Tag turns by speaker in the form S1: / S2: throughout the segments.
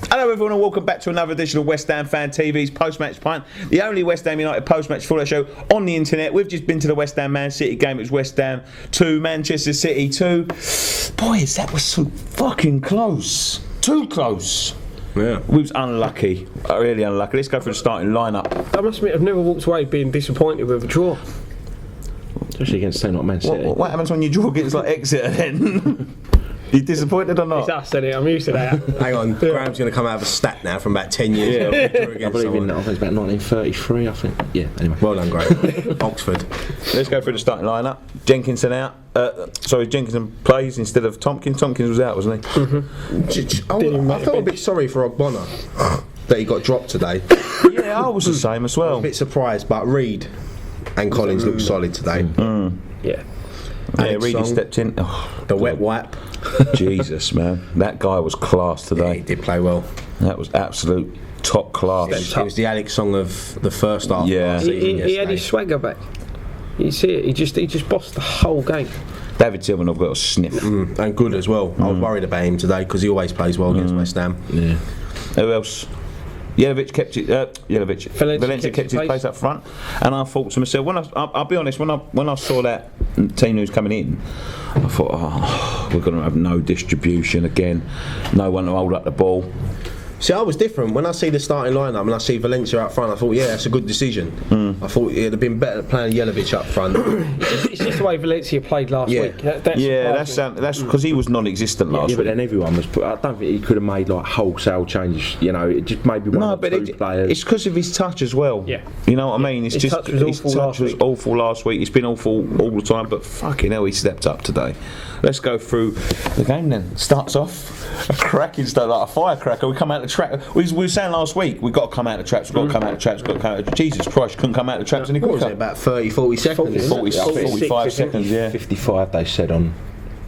S1: Hello everyone and welcome back to another edition of West Ham Fan TV's Post-Match Pint, the only West Ham United post-match football show on the internet. We've just been to the West Ham Man City game. It was West Ham 2, Manchester City 2. Boys, that was so fucking close. Too close.
S2: Yeah.
S1: We was unlucky, really unlucky. Let's go for the starting lineup.
S3: I must admit, I've never walked away being disappointed with a draw.
S2: Especially against a team like Man City.
S1: What happens when you draw against like Exeter then? You disappointed or not?
S3: It's us, isn't it? I'm used to that.
S2: Hang on, Graham's going to come out of a stat now from about 10 years ago.
S4: I believe in that. I think it's about 1933, I think. Yeah, anyway.
S2: Well done, Graham. Oxford.
S1: Let's go through the starting lineup. Jenkinson out. Jenkinson plays instead of Tompkins. Tompkins was out, wasn't he?
S2: Mm-hmm. I felt a bit sorry for Ogbonna that he got dropped today.
S1: Yeah, I was the same as well.
S2: I was a bit surprised, but Reed and Collins looked solid today.
S3: Yeah.
S1: Yeah, Reedy stepped in. Oh,
S2: the wet wipe.
S1: Jesus, man. That guy was class today.
S2: Yeah, he did play well.
S1: That was absolute top class.
S2: It was the Alex song of the first half.
S1: Yeah.
S3: He had his swagger back. You see it, he just bossed the whole game.
S1: David Tillman, I've got a sniff.
S2: And good as well. I was worried about him today because he always plays well against West Ham.
S1: Yeah. Who else? Valencia kept his place up front, and I thought to myself, I'll be honest, when I saw that team who was coming in, I thought, we're going to have no distribution again, no one to hold up the ball.
S2: See, I was different. When I see the starting lineup and I see Valencia up front, I thought, yeah, that's a good decision. I thought it'd have been better playing Jelavic up front.
S3: It's just the way Valencia played last week.
S1: That's because he was non-existent last week.
S4: But then everyone was. I don't think he could have made like wholesale changes. You know, it just maybe one or two players.
S1: It's because of his touch as well.
S3: Yeah.
S1: You know what I mean? His touch was awful last week. It's been awful all the time, but fucking hell, he stepped up today. Let's go through the game then. Starts off a cracking start, like a firecracker. We come out the trap. We were saying last week, we've got to come out the traps. We've got to come out the traps. We've got to come out. Jesus Christ, couldn't come out the traps any quicker.
S2: What was it, about 30, 40 seconds?
S1: 45 seconds, yeah.
S4: 55 they said on.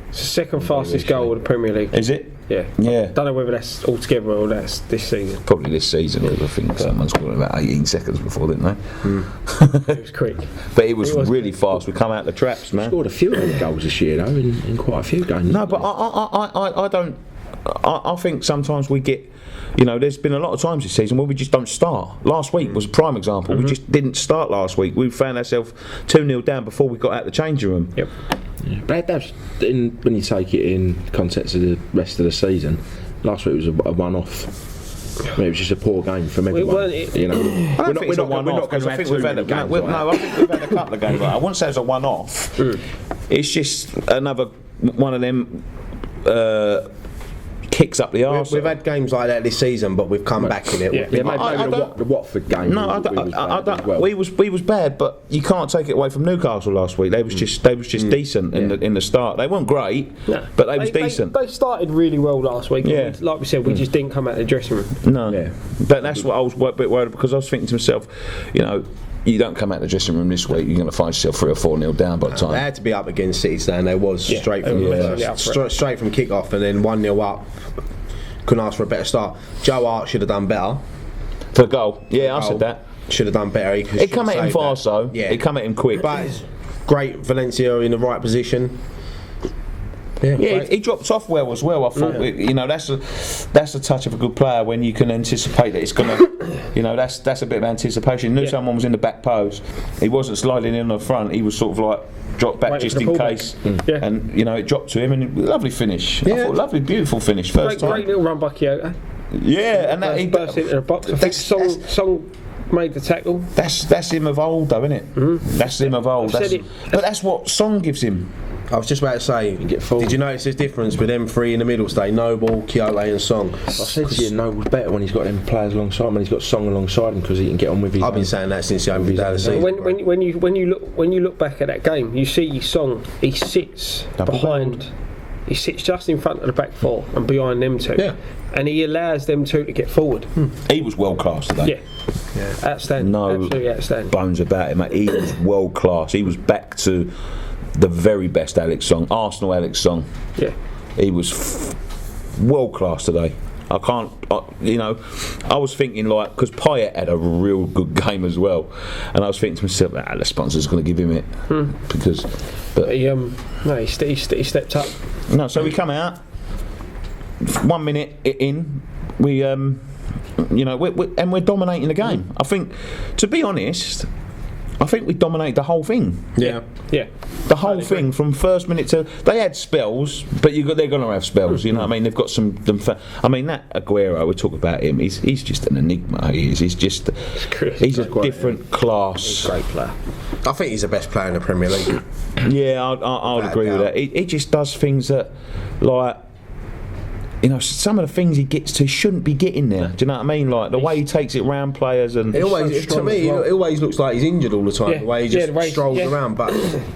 S3: It's the second fastest goal of the Premier League.
S1: Is it?
S3: Yeah.
S1: Yeah.
S3: Don't know whether that's altogether or that's this season.
S1: Probably this season. I think someone scored about 18 seconds before, didn't they?
S3: It was quick.
S1: But it was really fast. We come out the traps, man.
S4: Scored a few goals this year, though, in quite a few games.
S1: No, but I don't. I think sometimes we get. You know, there's been a lot of times this season where we just don't start. Last week was a prime example. We just didn't start last week. We found ourselves 2-0 down before we got out the changing room.
S3: Yep.
S4: Yeah, but that's when you take it in context of the rest of the season. Last week was a one-off. I mean, it was just a poor game from everyone. You know,
S1: I don't think it's a one-off because I think we've had a couple of games. I wouldn't say it's a one-off. It's just another one of them. Kicks up the arse.
S2: We've had games like that this season, but we've come back in it.
S4: Yeah, maybe the Watford game.
S1: No, we was bad, but you can't take it away from Newcastle last week. They was just decent in the start. They weren't great, but they was decent.
S3: They started really well last week.
S1: Yeah.
S3: Like we said, we just didn't come out of the dressing room.
S1: No, but that's what I was a bit worried because I was thinking to myself, you know. You don't come out of the dressing room this week, you're going to find yourself 3 or 4-0 down by the time.
S2: They had to be up against City today, and they was straight from kick-off and then 1-0 up. Couldn't ask for a better start. Joe Hart should have done better.
S1: For the goal. Yeah, I said that.
S2: Should have done better.
S1: He come at him fast though.
S2: Yeah.
S1: He come at him quick.
S2: But it's great, Valencia in the right position.
S1: Yeah, he dropped off well as well. I thought, you know, that's a touch of a good player when you can anticipate that it's gonna, you know, that's a bit of anticipation. Knew someone was in the back post. He wasn't sliding in on the front. He was sort of like dropped back just in case, and you know it dropped to him and lovely finish. I thought lovely, beautiful finish first time.
S3: Great little run by Kyoto.
S1: Yeah, and that
S3: he burst into the box. I think Song made the tackle.
S1: That's him of old, though, isn't it? That's him of old. But that's what Song gives him.
S2: I was just about to say, did you notice the difference with them three in the middle today? Noble, Kyoto and Song.
S4: I said to you, Noble's better when he's got them players alongside him, when he's got Song alongside him because he can get on with his.
S2: I've been saying that since the opening day of the season.
S3: When you look back at that game, you see Song. He sits behind. He sits just in front of the back four and behind them two.
S2: Yeah.
S3: And he allows them two to get forward.
S1: He was world class today.
S3: Yeah. Outstanding. Absolutely outstanding.
S1: Bones about him. He was world class. He was back to the very best Alex Song, Arsenal Alex Song.
S3: Yeah.
S1: He was world class today. I can't, I was thinking like, because Payet had a real good game as well, and I was thinking to myself, the sponsor's going to give him it, because,
S3: But he stepped up.
S1: No, so we come out. 1 minute in, we we're dominating the game. I think, to be honest, we dominated the whole thing.
S3: Yeah.
S1: The whole thing from first minute to. They had spells, but they're going to have spells. You know what I mean? They've got some. I mean, that Aguero. We talk about him. He's just an enigma. He is. He's a different class.
S3: He's a great player.
S2: I think he's the best player in the Premier League.
S1: Yeah, I'll agree with that. He just does things that, like. Some of the things he gets to shouldn't be getting there. Do you know what I mean? Like the way he takes it round players, and
S2: it always looks like he's injured all the time.
S3: Yeah.
S2: The way he just strolls around. But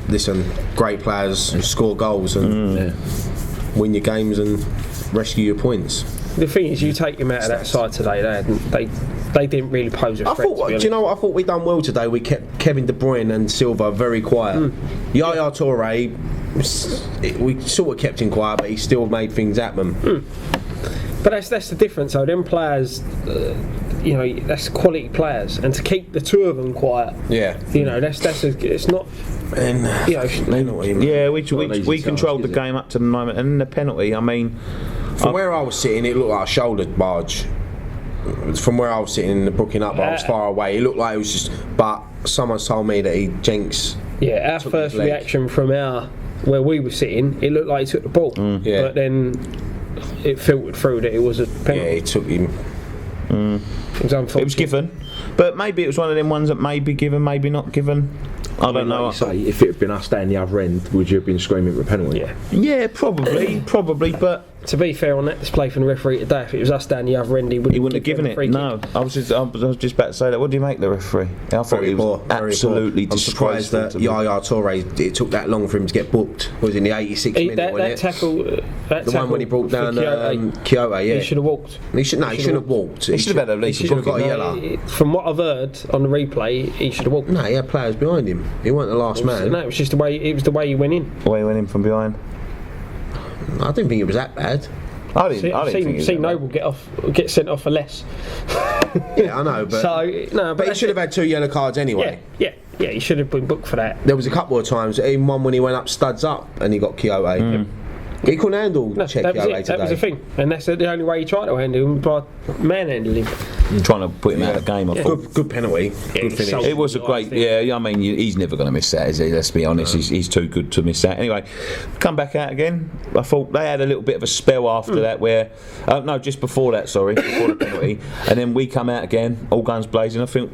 S2: listen, great players score goals and win your games and rescue your points.
S3: The thing is, you take him out of that side today. They didn't really pose a threat.
S2: Do you know what? I thought we done well today. We kept Kevin De Bruyne and Silva very quiet. Yaya Toure, we sort of kept him quiet, but he still made things happen.
S3: But that's the difference. though. Them players, that's quality players, and to keep the two of them quiet.
S2: Yeah.
S3: It's not.
S2: And
S1: we controlled the game up to the moment, and the penalty. I mean,
S2: from where I was sitting, it looked like a shoulder barge. From where I was sitting in the booking up, I was far away. It looked like it was just. But someone told me that Jenks.
S3: Yeah, our first reaction from where we were sitting, it looked like he took the ball. But then it filtered through that it was a penalty.
S2: Yeah, it took him.
S3: It was unfortunate.
S1: It was given, but maybe it was one of them ones that may be given, maybe not given. I don't know.
S4: Like you say, if it had been us down the other end, would you have been screaming for a penalty?
S1: Yeah, probably. But
S3: to be fair on that display from the referee today, if it was us down the other end, he wouldn't have given it.
S1: No, I was just about to say that. What do you make the referee? I thought he was absolutely disgraceful.
S2: I'm surprised that Yaya Toure, it took that long for him to get booked. Was in the 86th minute?
S3: That tackle,
S2: the one when he brought down Kyoto. Yeah,
S3: he should have walked.
S2: He shouldn't have walked.
S1: He should have had at least
S2: got a yellow.
S3: From what I've heard on the replay, he should have walked.
S2: No, he had players behind him. He wasn't the last man.
S3: No, it was just the way. It was the way he went in.
S1: The way he went in from behind.
S2: I didn't think it was that bad.
S1: I didn't think it was that
S3: Noble get sent off for less.
S2: Yeah, I know, but but he should have had 2 yellow cards anyway.
S3: Yeah, he should have been booked for that.
S2: There was a couple of times, even one when he went up studs up and he got Kyoto. He couldn't handle check Kyoto today.
S3: That was the thing, and that's the only way he tried to handle him, by manhandling him.
S1: Trying to put him out of the game. I thought.
S2: Good penalty. Good finish.
S1: It was a great. Yeah, I mean, he's never going to miss that, is he? Let's be honest. He's too good to miss that. Anyway, come back out again. I thought they had a little bit of a spell after that, where just before that. Sorry, before the penalty, and then we come out again, all guns blazing. I think.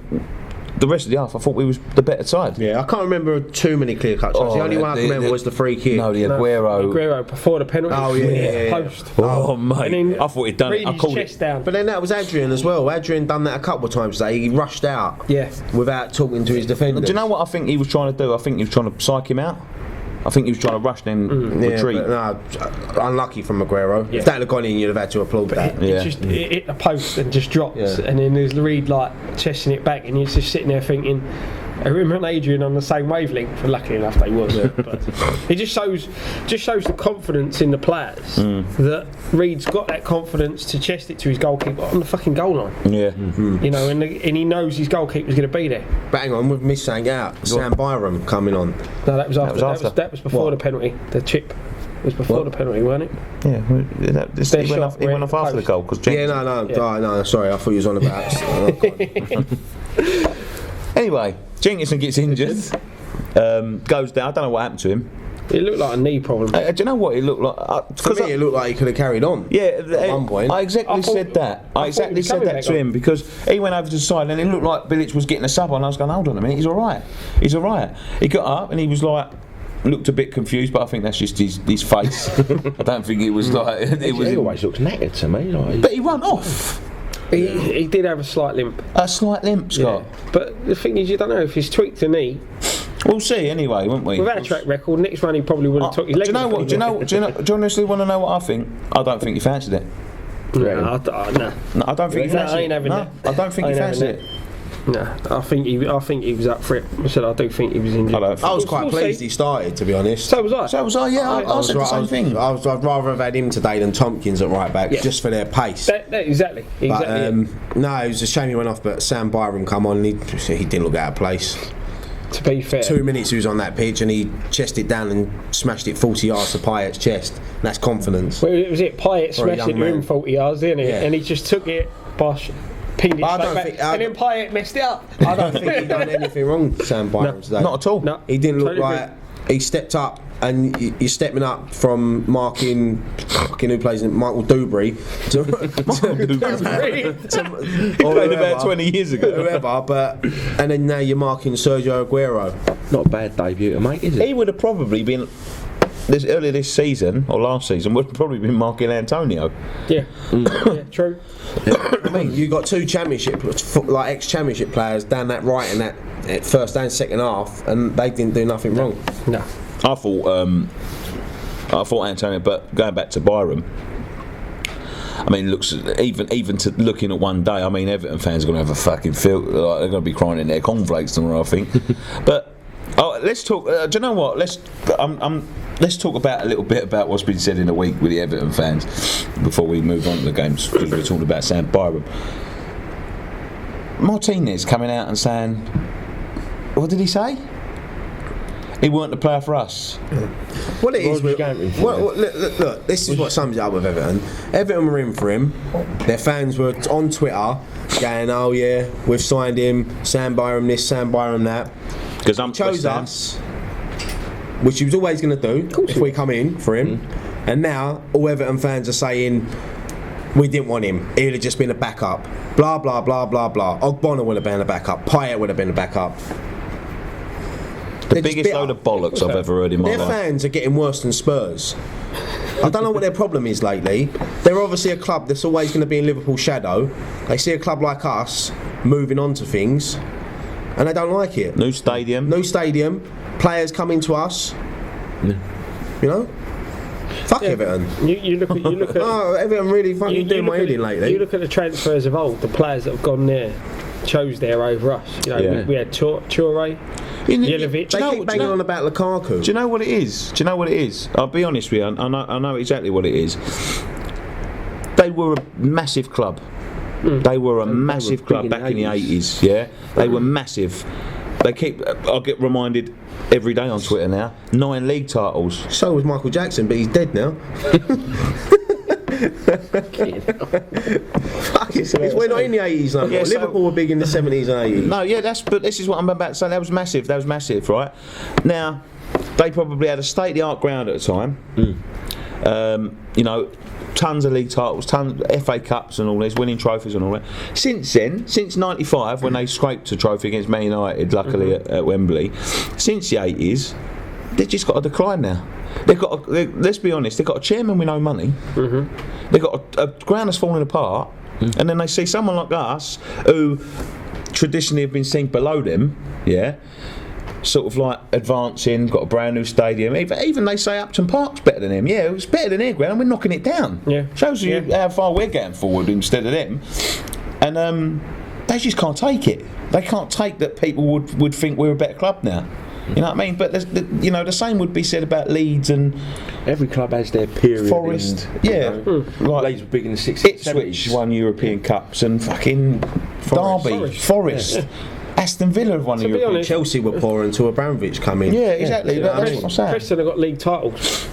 S1: The rest of the half, I thought we was the better side.
S2: Yeah, I can't remember too many clear cuts. The only one I can remember was the free kick.
S1: No, the Aguero.
S3: Aguero before the penalty.
S2: Oh yeah.
S3: Post.
S1: Oh mate, I thought he'd done it. I called it
S3: down.
S2: But then that was Adrian as well. Adrian done that a couple of times today. He rushed out.
S3: Yeah.
S2: Without talking to his defenders.
S1: Do you know what I think he was trying to do? I think he was trying to psych him out. I think he was trying to rush then retreat.
S2: Unlucky from Aguero. If that had gone in, you'd have had to applaud that.
S3: It hit the post and just dropped, and then there's Reed chesting it back, and you're just sitting there thinking, him and Adrian on the same wavelength. Luckily enough, they were. But it just shows the confidence in the players that Reed's got that confidence to chest it to his goalkeeper on the fucking goal line.
S1: Yeah,
S3: and he knows his goalkeeper's going to be there.
S2: But hang on, we've missed something out. Sam Byram coming on.
S3: No, that was after. That was before the penalty. The chip was before the penalty, wasn't it?
S1: Yeah, he went off after the goal because
S2: no. Sorry, I thought he was on about.
S1: Anyway, Jenkinson gets injured, goes down. I don't know what happened to him.
S3: It looked like a knee problem.
S1: Do you know what it looked like?
S2: For me, it looked like he could have carried on.
S1: Yeah,
S2: at one point.
S1: I said that. I exactly said that to him because he went over to the side and it looked like Bilic was getting a sub on. I was going, hold on a minute, he's all right. He got up and he was like. Looked a bit confused, but I think that's just his face. I don't think it was like it was.
S4: He always looks knackered to me.
S1: But he ran off.
S3: He did have a slight limp.
S1: A slight limp, Scott.
S3: Yeah. But the thing is, you don't know if he's tweaked a knee.
S1: We'll see anyway, won't we?
S3: With our track record, next one he probably would have took his leg.
S1: Do you honestly want to know what I think? I don't think he fancied it.
S3: No,
S1: I don't think he fancied it.
S3: I ain't having that.
S1: I don't think he fancied it.
S3: No, I think he was up for it. I do think he was injured.
S2: I was quite pleased he started, to be honest.
S3: So was I.
S1: Yeah, I said the same thing.
S2: I'd rather have had him today than Tompkins at right back, just for their pace.
S3: Exactly.
S2: But, no, it was a shame he went off. But Sam Byram come on, he didn't look out of place.
S3: to be fair.
S2: 2 minutes he was on that pitch and he chested it down and smashed it 40 yards to Payet's chest. That's confidence.
S3: Well, it was Payet
S2: For a
S3: smashed it
S2: young
S3: to him
S2: man.
S3: 40 yards, didn't he?
S2: Yeah.
S3: And he just took it, pinged it
S2: I
S3: straight
S2: don't
S3: back,
S2: think-
S3: and then Payet messed it up.
S2: I don't think he done anything wrong, Sam Byram, today.
S1: Not at all.
S3: No.
S2: He didn't look
S3: Totally
S2: like he stepped up, and you're stepping up from marking fucking who plays in Michael Dubry to
S1: He played about 20 years ago.
S2: whoever, but and then now you're marking Sergio Aguero.
S4: Not a bad debut, mate, is it?
S1: He would have probably been earlier this season or last season would have probably been marking Antonio.
S3: Yeah, yeah, true.
S2: I mean, you got two championship, like ex-championship players down that right in that first and second half, and they didn't do nothing wrong.
S3: No.
S1: I thought Antonio, but going back to Byram, I mean, looks even to looking at one day. I mean, Everton fans are going to have a fucking feel like they're going to be crying in their cornflakes tomorrow, I think. But let's talk. Do you know what? Let's talk about a little bit about what's been said in the week with the Everton fans before we move on to the games, because we're talking about Sam Byram. Martinez coming out and saying, what did he say? He weren't the player for us.
S2: What it is,
S4: look,
S2: this is what sums it up with Everton. Everton were in for him. Their fans were on Twitter going, "Oh yeah, we've signed him. Sam Byram this, Sam Byram that."
S1: Because I'm
S2: Chose us, which he was always going to do if we come in for him. And now all Everton fans are saying we didn't want him. He'd have just been a backup. Blah blah blah blah blah. Ogbonna would have been a backup. Payet would have been a backup.
S1: The biggest load of bollocks I've ever heard in my
S2: Their
S1: life.
S2: fans are getting worse than Spurs. I don't know what their problem is lately. They're obviously a club that's always going to be in Liverpool's shadow. They see a club like us moving on to things, and they don't like it.
S1: New stadium.
S2: New stadium, players coming to us. You know? Fuck Everton.
S3: You look at
S2: Oh, Everton really fucking doing my head in lately.
S3: You look at the transfers of old, the players that have gone there, chose there over us. You know,
S1: Yeah.
S3: we had Toure, Yelovic.
S2: They keep banging on about Lukaku.
S1: Do you know what it is? I'll be honest with you. I know exactly what it is. They were a massive club. They were a massive club
S4: big in
S1: back in the
S4: the
S1: 80s. Yeah, they were massive. They keep. I get reminded every day on Twitter now. 9 league titles.
S2: So was Michael Jackson, but he's dead now. Fuck it. We're not in the 80s no more.
S1: Yeah, so-
S2: Liverpool were big in the 70s and 80s.
S1: No, yeah, but this is what I'm about to say. That was massive, right? Now, they probably had a state-of-the-art ground at the time. You know, tons of league titles, tons of FA Cups and all this, winning trophies and all that. Since then, since '95, when they scraped a trophy against Man United, luckily at Wembley, since the '80s, they've just got a decline now. Let's be honest, they've got a chairman with no money. They've got a ground that's falling apart, and then they see someone like us, who traditionally have been seen below them, sort of like advancing, got a brand new stadium. Even they say Upton Park's better than them. Yeah, it was better than their ground, and we're knocking it down.
S3: Yeah.
S1: Shows you how far we're getting forward instead of them. And they just can't take it. They can't take that people would think we're a better club now. You know what I mean? But the same would be said about Leeds and
S4: Every club has their period.
S1: Forest.
S4: Like
S1: Like
S4: Leeds were big in the 60s,
S1: Ipswich
S4: 70s.
S1: won European Cups, and fucking Derby, Forest. Aston Villa have won the
S3: be
S1: European.
S3: honest-
S2: Chelsea were poor until Abramovich come in.
S1: Yeah, exactly.
S2: You know what I
S1: That's
S2: mean?
S1: what I'm saying.
S3: Preston have got league titles.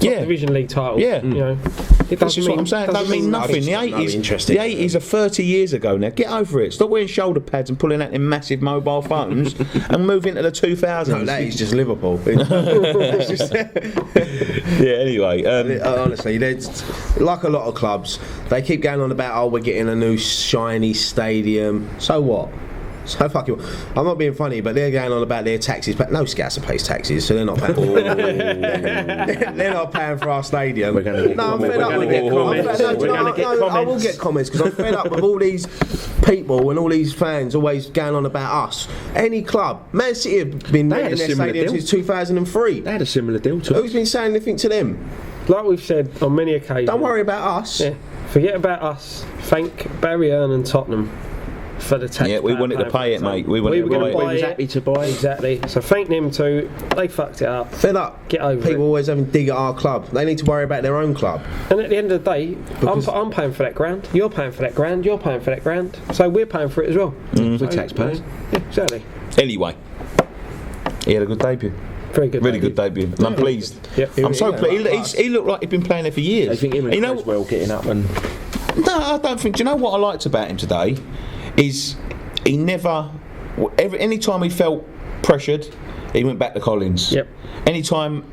S1: Yeah.
S3: Division league titles.
S1: Yeah.
S3: You know, it
S1: That's just what I'm saying. It don't mean nothing. The
S2: nothing.
S1: 80s,
S2: Interesting.
S1: the 80s are 30 years ago now. Get over it. Stop wearing shoulder pads and pulling out them massive mobile phones and move into the 2000s.
S2: No, that is just Liverpool.
S1: Yeah. Anyway,
S2: Honestly, there's like a lot of clubs. They keep going on about, oh, we're getting a new shiny stadium. So what? So fucking. I'm not being funny, but they're going on about their taxes. But no Scouser pays taxes, so they're not paying. They're not paying for our stadium.
S4: We're gonna get
S2: no, I'm
S4: comments.
S2: fed up with it. I will get comments because I'm fed up with all these people and all these fans always going on about us. Any club, Man City have been
S4: They had
S2: renting
S4: a
S2: their
S4: similar
S2: stadium
S4: deal.
S2: since 2003.
S4: They had a similar deal to
S2: Who's been saying anything to them?
S3: Like we've said on many occasions.
S2: Don't worry about us.
S3: Yeah. Forget about us. Thank Barry Earn and Tottenham for the tax.
S1: yeah, we wanted to pay it, mate. We wanted
S3: were
S1: to
S3: going to
S1: buy
S3: buy
S1: it.
S3: it.
S4: happy to buy it.
S3: Exactly. So thank them too. They fucked it up.
S2: Fed up.
S3: Get over
S2: People
S3: it.
S2: always having dig at our club. They need to worry about their own club.
S3: And at the end of the day, I'm paying for that ground. You're paying for that ground. You're paying for that ground. So we're paying for it as well.
S4: We're taxpayers.
S3: Yeah, exactly.
S1: Anyway, He had a good debut.
S3: Very good.
S1: Really good debut. And I'm pleased.
S3: Yep.
S1: I'm so pleased. He looked like he'd been playing there for years.
S4: I think him and Chris well getting up and.
S1: No, I don't think. Do you know what I liked about him today? Is he never. Any time he felt pressured, he went back to Collins.
S3: Yep.
S1: Any time,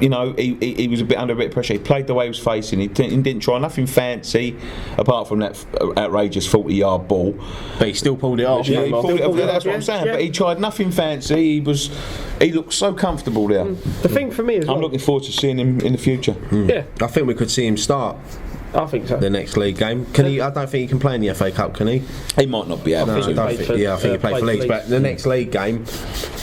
S1: you know, he was a bit under a bit of pressure, he played the way he was facing. He didn't try nothing fancy apart from that outrageous 40-yard ball.
S2: But he still pulled it off.
S1: Yeah, he pulled it off. That's what I'm saying.
S3: Yeah.
S1: But he tried nothing fancy. He looked so comfortable there.
S3: The thing for me is,
S1: I'm looking forward to seeing him in the future.
S3: Yeah,
S2: I think we could see him start
S3: I think so.
S2: the next league game. Can he? I don't think he can play in the FA Cup, can he?
S1: He might not be able
S2: No,
S1: to.
S2: I don't think. Yeah, I think he played for Leeds, but the next league game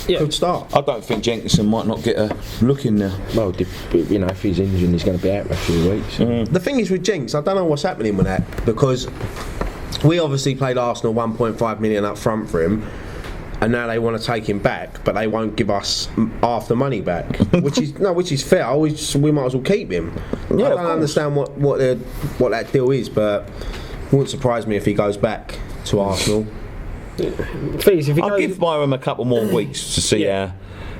S2: could start.
S1: I don't think Jenkinson might not get a look in there.
S4: Well, you know, if he's injured, he's going to be out for a few weeks.
S2: The thing is with Jenks, I don't know what's happening with that, because we obviously paid Arsenal 1.5 million up front for him, and now they want to take him back, but they won't give us half the money back, which is fair. We might as well keep him.
S1: Yeah,
S2: I don't understand what that deal is, but it wouldn't surprise me if he goes back to Arsenal.
S3: Please, if he
S1: I'll
S3: goes,
S1: give Byram a couple more weeks to see how.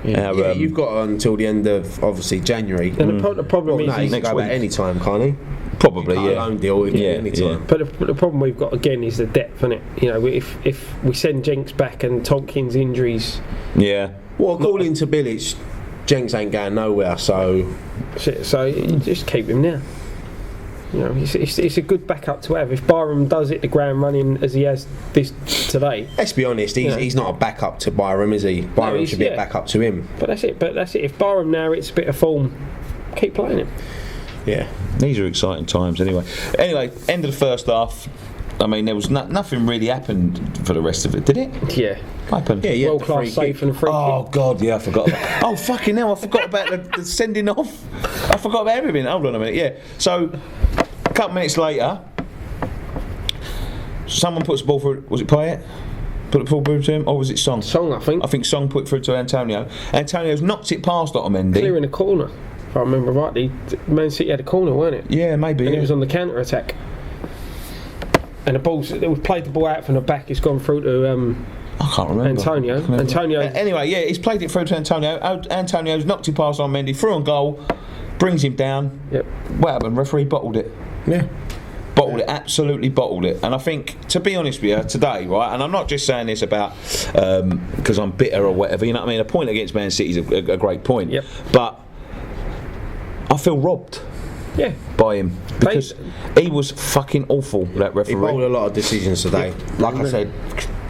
S2: Yeah, you've got until the end of obviously January.
S3: and the problem
S2: Well,
S3: is,
S2: no, he can
S1: next
S2: go
S1: week.
S2: back any time, can't he?
S1: Probably,
S2: Can't
S1: yeah.
S2: loan deal with any time.
S1: yeah.
S3: but the problem we've got again is the depth, isn't it? You know, if we send Jenks back and Tompkins injuries,
S1: Yeah.
S2: Well, according to Bilic, Jenks ain't going nowhere, so
S3: so just keep him now. You know, it's a good backup to have. If Byram does hit the ground running as he has this today,
S2: let's be honest, he's not a backup to Byram, is he? Byram
S3: he's-
S2: should be
S3: yeah.
S2: a backup to him.
S3: but that's it. If Byram now hits a bit of form, keep playing him.
S2: Yeah.
S1: These are exciting times anyway. Anyway, end of the first half. I mean, there was nothing really happened for the rest of it, did it?
S3: Yeah,
S1: What happened?
S2: Yeah,
S3: world class save and a free
S1: Oh
S3: kick.
S1: God, yeah, I forgot. Oh fucking hell, I forgot about the sending off. I forgot about everything. Hold on a minute. Yeah. So, a couple minutes later, someone puts the ball through. Was it Payet? Put the ball through to him, or was it Song?
S3: Song, I think,
S1: I think Song put it through to Antonio. Antonio's knocked it past Otamendi.
S3: clear in the corner. If I remember rightly, Man City had a corner, weren't it?
S1: Yeah, maybe.
S3: And
S1: yeah.
S3: it was on the counter attack. And the ball's we've played the ball out from the back. It's gone through to
S1: I can't remember.
S3: Antonio.
S1: I can't remember.
S3: Antonio.
S1: Anyway, yeah, he's played it through to Antonio. Antonio's knocked it past on Mendy, through on goal, brings him down.
S3: Yep.
S1: What happened? Referee bottled it.
S2: Yeah.
S1: Bottled it, absolutely bottled it. And I think, to be honest with you, today, right, and I'm not just saying this about because I'm bitter or whatever, you know what I mean? A point against Man City is a great point.
S3: Yep.
S1: But I feel robbed
S3: Yeah.
S1: by him because he was fucking awful, that
S2: He
S1: referee.
S2: bowled a lot of decisions today. Like I said,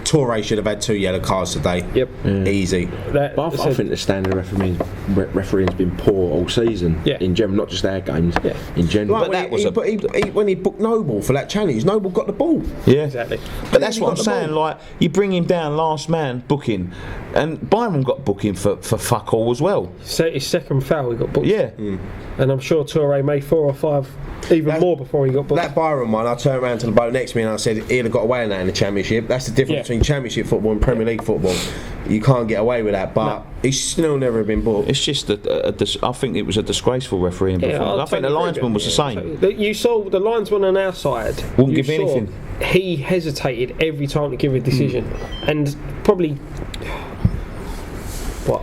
S2: Toure should have had 2 yellow cards today.
S3: Yep.
S2: Easy.
S3: That,
S4: But I think the standard refereeing's been poor all season.
S3: Yeah.
S4: In general, not just our games.
S3: Yeah.
S4: In general.
S2: Like
S1: that
S2: when he booked Noble for that challenge, Noble got the ball.
S1: Yeah.
S3: Exactly.
S1: But that's
S2: He
S1: what
S2: got
S1: I'm
S2: the
S1: saying,
S2: ball.
S1: like, you bring him down last man booking, and Byram got booking for fuck all as well.
S3: So his second foul, he got booked.
S1: Yeah.
S3: And I'm sure Toure made 4 or 5, even more before he got booked.
S2: That Byron one, I turned around to the bloke next to me and I said he'd have got away in that in the Championship. That's the difference
S3: Yeah.
S2: between Championship football and Premier League football. You can't get away with that, but he's still never been booked.
S1: It's just I think it was a disgraceful refereeing performance. I think the linesman was the same.
S3: You saw the linesman on our side.
S1: Wouldn't
S3: you
S1: give anything.
S3: saw He hesitated every time to give a decision, and probably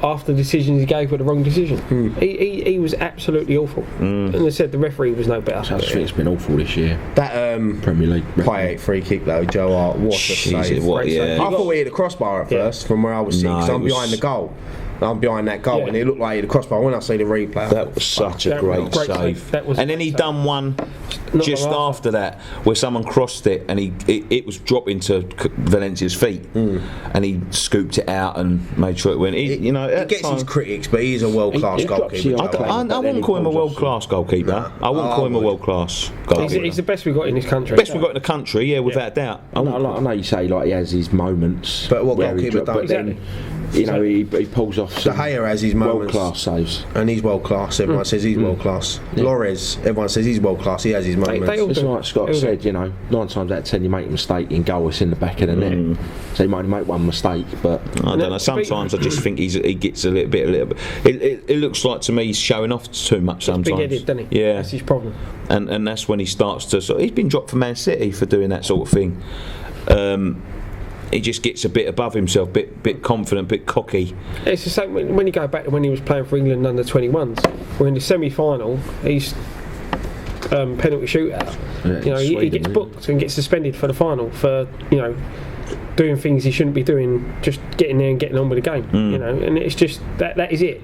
S3: after the decisions he gave were the wrong decision. He was absolutely awful. And they said the referee was no better.
S4: I just think it's been awful this year.
S2: That
S4: Premier League.
S2: Payet free kick though, Joe Hart, what a
S1: Jesus,
S2: save.
S1: what, yeah.
S2: I thought he hit the crossbar at first from where I was sitting,
S1: No,
S2: because
S1: it
S2: I'm
S1: was-
S2: behind the goal. I'm behind that goal,
S3: Yeah.
S2: and it looked like he hit the crossbar when I see the replay.
S1: That was such a
S3: That was
S1: great
S3: a great
S1: save.
S3: save. That was a
S1: And then
S3: great
S1: he
S3: save.
S1: done one
S3: Not
S1: just
S3: long
S1: after that where someone crossed it and it was dropping to Valencia's feet and he scooped it out and made sure it went. He
S2: gets his critics, but he's a world-class
S4: He drops
S2: goalkeeper.
S4: you
S2: Joe
S4: off.
S2: Hart.
S1: I wouldn't call him a world-class goalkeeper. I wouldn't call him a world-class goalkeeper.
S3: He's the best we've got in this country.
S1: Best we've got in the country, yeah, without doubt.
S4: I know you say like he has his moments,
S2: But what
S4: where he
S2: goalkeeper
S4: but
S2: don't?
S4: then he pulls off
S2: De Gea has his moments.
S4: world-class saves.
S2: And he's world class. Everyone says he's world class. Lores, everyone says he's world class. He has his moments.
S3: they all
S4: It's
S3: do.
S4: like Scott
S3: They all
S4: said, 9 times out of 10 you make a mistake in goal, it's in the back of the net. So you might only make one mistake, but
S1: I don't know. Sometimes I just think he gets a little bit. It looks like to me he's showing off too much sometimes.
S3: Big-headed, doesn't he?
S1: Yeah,
S3: That's his problem.
S1: and that's when he starts to. He's been dropped for Man City for doing that sort of thing. he just gets a bit above himself, bit confident, bit cocky.
S3: It's the same when you go back to when he was playing for England under 21s. We're in the semi-final. He's penalty shootout.
S4: Yeah,
S3: He gets booked and gets suspended for the final for doing things he shouldn't be doing, just getting there and getting on with the game. And it's just that is it.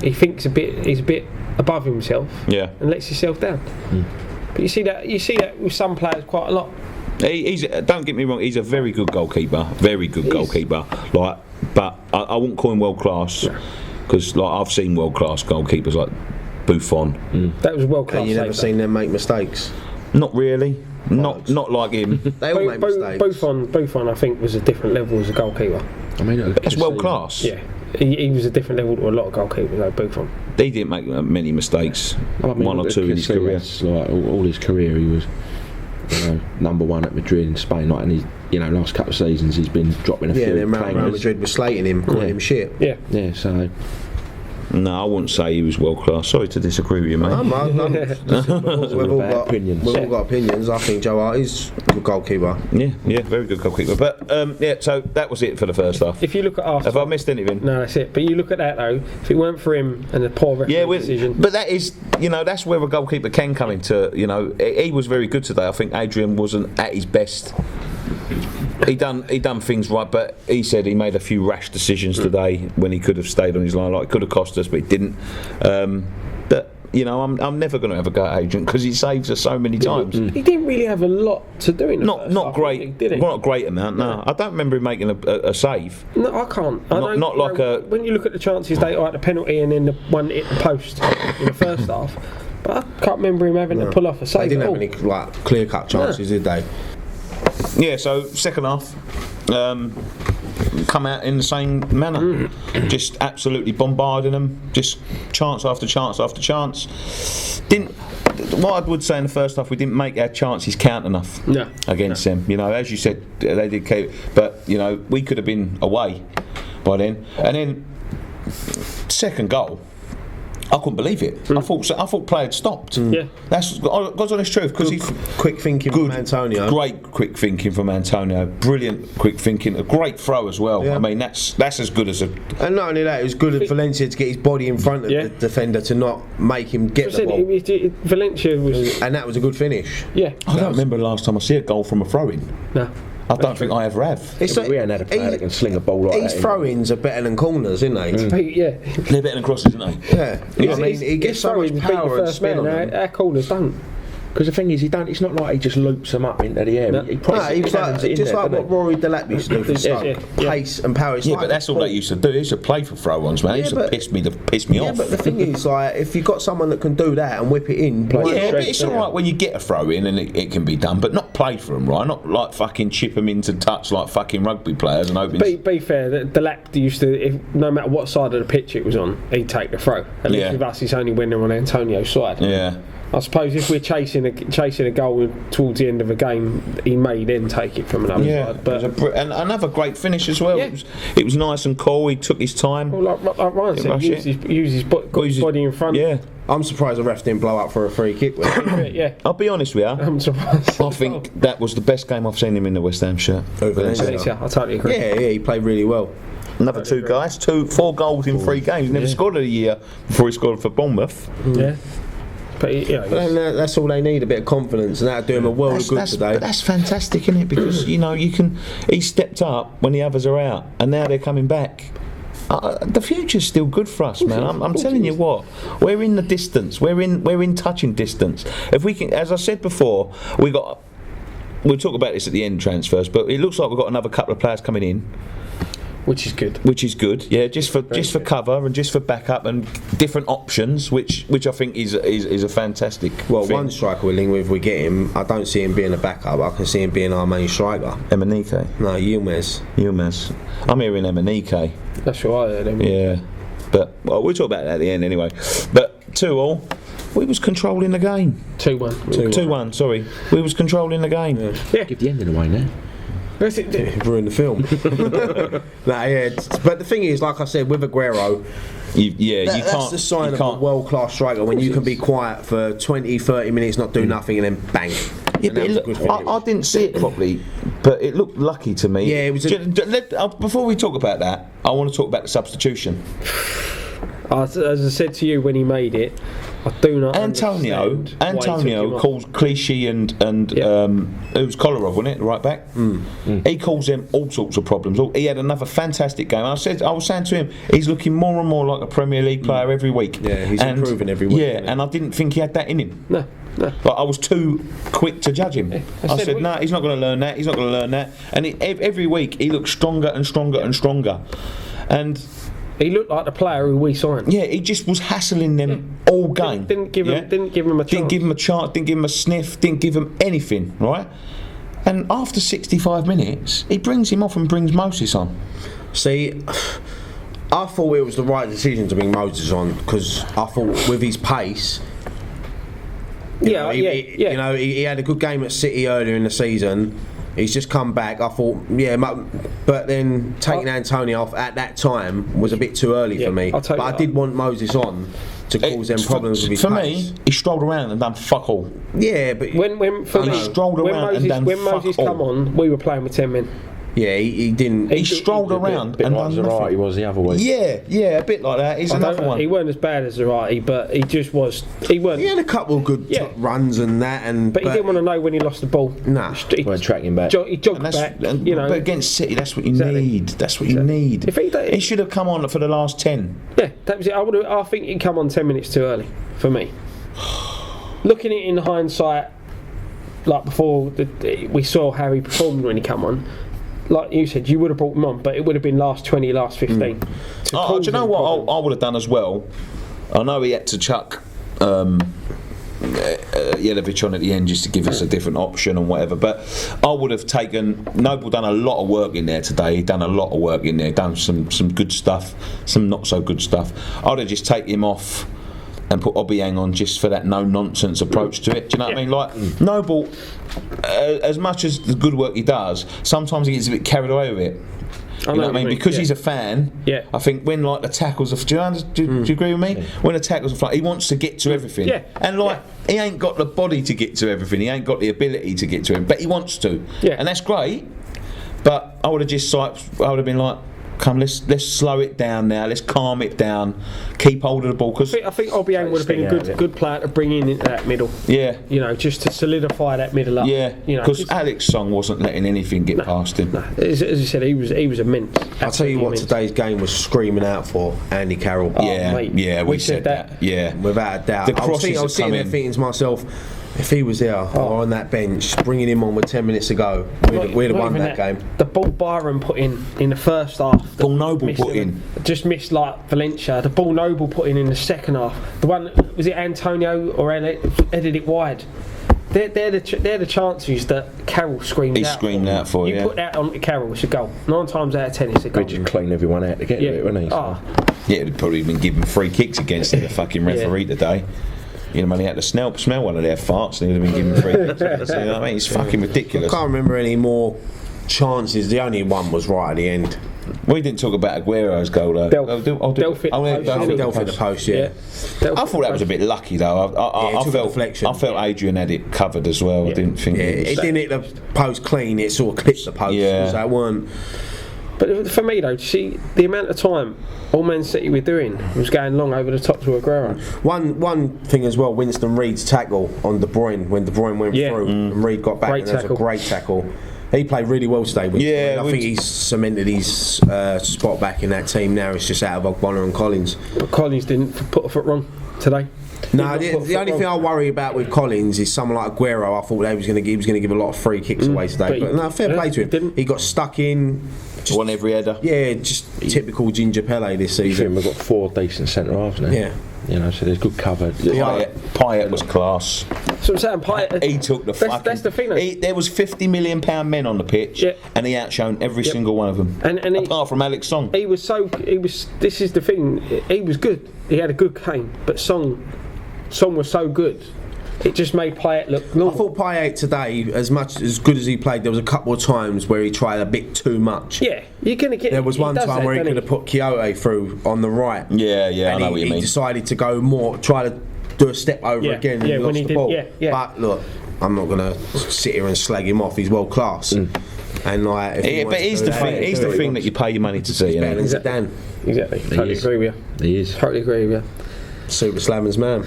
S3: He thinks he's a bit above himself, and lets himself down. But you see that with some players quite a lot.
S1: Don't get me wrong, he's a very good goalkeeper, goalkeeper. But I wouldn't call him world class, because I've seen world class goalkeepers like Buffon.
S3: That was world class.
S2: And you never seen them make mistakes.
S1: Not really. Not like him.
S2: They all make mistakes.
S3: Buffon, I think, was a different level as a goalkeeper.
S4: I mean,
S1: that's world class.
S3: Yeah, he was a different level to a lot of goalkeepers, like Buffon.
S1: He didn't make many mistakes. One or two in his career.
S4: Like all his career, he was number one at Madrid in Spain. Like, and he, last couple of seasons he's been dropping a few.
S2: Yeah, then Real Madrid was slating him, calling him shit.
S4: Yeah. So.
S1: No, I wouldn't say he was world class. Sorry to disagree with you, mate.
S2: We've all got opinions. I think Joe Hart is a good goalkeeper.
S1: Yeah, very good goalkeeper. But so that was it for the first half.
S3: If you look at after,
S1: have I missed anything?
S3: No, that's it. But you look at that though. If it weren't for him and the poor referee decision,
S1: but that is, that's where a goalkeeper can come into. He was very good today. I think Adrian wasn't at his best. He done things right, but he said he made a few rash decisions today when he could have stayed on his line. Like, it could have cost us, but he didn't. But I'm never going to have a go at Adrian because he saves us so many times.
S3: He didn't really have a lot to do in the first
S1: not
S3: half,
S1: great,
S3: did he?
S1: Not a great amount. No, I don't remember him making a save.
S3: No, I can't.
S1: Not like a.
S3: When you look at the chances they had the penalty and then the one hit the post in the first half, but I can't remember him having to pull off a save.
S2: They didn't have any clear-cut chances, did they?
S1: Yeah, so second half, come out in the same manner, just absolutely bombarding them, just chance after chance after chance. What I would say in the first half, we didn't make our chances count enough against them. As you said, they did keep, but we could have been away by then. And then second goal, I couldn't believe it. I thought play had stopped.
S3: Yeah,
S1: that's God's honest truth, because he's
S2: quick thinking from Antonio.
S1: Great quick thinking from Antonio. Brilliant quick thinking. A great throw as well.
S2: Yeah.
S1: I mean, that's as good as a.
S2: And not only that, it was good at Valencia to get his body in front of the defender to not make him get the ball.
S3: Valencia was,
S2: and that was a good finish.
S3: Yeah,
S1: I don't remember the last time I see a goal from a throw-in.
S3: No.
S1: I don't think I ever have.
S4: We ain't had a player that can sling a ball like that.
S2: His throw-ins are better than corners, isn't they?
S3: Yeah.
S1: They're better than crosses, aren't they?
S2: Yeah. I mean, he gets so much power and spin on them.
S3: Our corners don't.
S4: Because the thing is, it's not like he just loops them up into the air.
S2: No, he was just like what Rory Delap used to do for Stoke. Pace and power.
S1: Yeah, but that's all they used to do. They used to play for throw-ons, man. They used to piss me off.
S2: Yeah, but the thing is, if you've got someone that can do that and whip it in,
S1: but it's all right when you get a throw-in and it can be done, but not play for them, right? Not like fucking chip them into touch like fucking rugby players and hoping.
S3: Be fair, Delap used to, no matter what side of the pitch it was on, he'd take the throw. At least with us, it's only when they're on Antonio's side.
S1: Yeah.
S3: I suppose if we're chasing a goal towards the end of a game, he may then take it from another side. But
S1: and another great finish as well. Yeah. It was nice and cool. He took his time.
S3: Well, like Ryan said, use his body in front.
S1: Yeah.
S2: I'm surprised the ref didn't blow up for a free kick.
S3: Yeah.
S1: I'll be honest with you.
S3: I'm surprised.
S1: I think that was the best game I've seen him in the West Ham shirt.
S3: Valencia. I totally agree.
S2: Yeah, he played really well.
S1: Another 2 guys, 4 goals in 3 games. He never scored a year before he scored for Bournemouth.
S3: Yeah. But
S2: that's all they need, a bit of confidence, and that'll do him a world of good today.
S1: But that's fantastic, isn't it? Because he stepped up when the others are out, and now they're coming back. The future's still good for us, man. I'm telling you what, we're in the distance. We're in touching distance. If we can, as I said before, we'll talk about this at the end, transfers. But it looks like we've got another couple of players coming in.
S3: Which is good. Yeah, just for cover and just for backup and different options, which I think is a fantastic thing.
S2: One striker we're linked with, if we get him, I don't see him being a backup. I can see him being our main striker.
S1: Emenike?
S2: No, Yilmaz.
S1: I'm hearing Emenike.
S3: That's what I heard.
S1: Yeah, but we'll talk about that at the end anyway. But 2-2. We was controlling the game. 2-1. 2-1. Sorry, we was controlling the game.
S3: Yeah.
S4: Give the ending away now.
S2: Ruin the film. But the thing is, like I said, with Aguero, that's the sign of a world-class striker when you can be quiet for 20-30 minutes, not do nothing, and then bang.
S1: Yeah, but I didn't see it properly, But it looked lucky to me.
S2: Yeah, it was
S1: before we talk about that, I want to talk about the substitution.
S3: As I said to you when he made it, I do not
S1: Antonio calls Clichy and it was Kolarov, wasn't it, right back? He calls them all sorts of problems. He had another fantastic game. I was saying to him, he's looking more and more like a Premier League player every week.
S2: Yeah, he's improving every week.
S1: Yeah, and I didn't think he had that in him.
S3: No.
S1: But I was too quick to judge him. I said, no, he's not going to learn that. He's not going to learn that. And every week he looks stronger and stronger and stronger. And
S3: he looked like the player who we signed.
S1: Yeah, he just was hassling them all game.
S3: Didn't give him a chance.
S1: Didn't give him a chance. Didn't give him a sniff. Didn't give him anything. Right. And after 65 minutes, he brings him off and brings Moses on.
S2: See, I thought it was the right decision to bring Moses on because I thought with his pace. He had a good game at City earlier in the season. He's just come back. I thought, but then taking Antonio off at that time was a bit too early for me. But I did want Moses on to cause them problems with his pace.
S1: For me, he strolled around and done fuck all.
S2: Yeah, but
S3: when Moses come on, we were playing with 10 men.
S2: Yeah, he didn't.
S1: He strolled around and done nothing.
S4: He was the other way.
S1: Yeah, a bit like that. He's another one.
S3: He weren't as bad as Zarate, but he just was. He weren't.
S2: He had a couple of good runs and that,
S3: but he didn't want to know when he lost the ball.
S2: Nah,
S4: he weren't tracking back.
S3: He jogged back.
S1: But against City, that's what you need. That's what you need. He should have come on for the last 10.
S3: Yeah, that was it. I think he'd come on 10 minutes too early for me. Looking at it in hindsight, like before we saw how he performed when he come on. Like you said, you would have brought him on, but it would have been last 20, last 15.
S1: Do you know what I would have done as well? I know he had to chuck Jelavic on at the end just to give us a different option and whatever, but I would have taken Noble. Done a lot of work in there today. He done a lot of work in there. Done some good stuff, some not so good stuff. I'd have just taken him off and put Obiang on just for that no-nonsense approach to it. Do you know what I mean? Like, Noble, as much as the good work he does, sometimes he gets a bit carried away with it. You know what I mean? Because he's a fan, I think when like the tackles are... Do you agree with me? Yeah. When the tackles are flying, he wants to get to everything. Yeah. And he ain't got the body to get to everything. He ain't got the ability to get to him, but he wants to. Yeah. And that's great. But I would have been like, come, let's slow it down now. Let's calm it down. Keep hold of the ball. Cause
S3: I think Obiang would have been a good player to bring in into that middle.
S1: Yeah.
S3: You know, just to solidify that middle up.
S1: Yeah. Because Alex Song wasn't letting anything get past him.
S3: No. As you said, he was immense.
S2: I'll tell you what, today's game was screaming out for Andy Carroll.
S1: We said that. Yeah.
S2: Without a doubt. I was sitting there thinking to myself, if he was there or on that bench, bringing him on with 10 minutes to go, we'd have won that game.
S3: The ball Byron put in the first half.
S1: Ball Noble put in.
S3: Just missed like Valencia. The ball Noble put in the second half. The one, was it Antonio or headed it wide? They're the chances that Carroll screamed out.
S1: He screamed out for,
S3: You put that on to Carroll, it's a goal. 9 times out of 10 it's a goal.
S4: He just cleaned everyone out to get it, wouldn't he?
S1: Yeah, he'd probably been given free kicks against the fucking referee today. You know, he had to smell one of their farts and he'd have been given free kicks. You know what I mean? It's fucking ridiculous.
S2: I can't remember any more chances. The only one was right at the end.
S1: We didn't talk about Aguero's goal though.
S3: Delph hit
S2: the post, yeah.
S1: I thought that was a bit lucky though. I felt Adrian had it covered as well. I didn't think
S2: it didn't hit the post clean, it sort of clipped the post. So it weren't.
S3: But for me though, see the amount of time all Man City were doing was going long over the top to Aguero.
S2: One thing as well, Winston Reid's tackle on De Bruyne when De Bruyne went through and Reid got back, and that was a great tackle. He played really well today. I think he's cemented his spot back in that team now. It's just out of Ogbonna and Collins.
S3: But Collins didn't put a foot wrong today.
S2: No, the only thing I worry about with Collins is someone like Aguero. I thought he was going to give a lot of free kicks away today. But no, fair play to him. He got stuck in.
S1: Won every header.
S2: Yeah, just typical Ginger Pele this season.
S4: We've got 4 decent centre halves now.
S2: Yeah.
S4: You know, so there's good cover.
S1: Payet was class.
S3: So I'm saying Payet.
S1: He took the fucking.
S3: That's the thing.
S1: There was £50 million men on the pitch, and he outshone every single one of them. And apart from Alex Song,
S3: he was. This is the thing. He was good. He had a good game, but Song was so good. It just made Payet look normal.
S2: I thought Payet today, as good as he played, there was a couple of times where he tried a bit too much.
S3: Yeah, you're going to get...
S2: There was one time where he could have put Quixote through on the right.
S1: Yeah, I know what you mean.
S2: He decided to go more, try to do a step over again and lost the ball. But look, I'm not going to sit here and slag him off. He's world class. And like,
S1: but he's the thing. He's the thing that you pay your money to see.
S2: Better than Zidane.
S3: Exactly. Totally agree with you.
S4: He is.
S3: Totally agree with you.
S2: Super Slammer's man.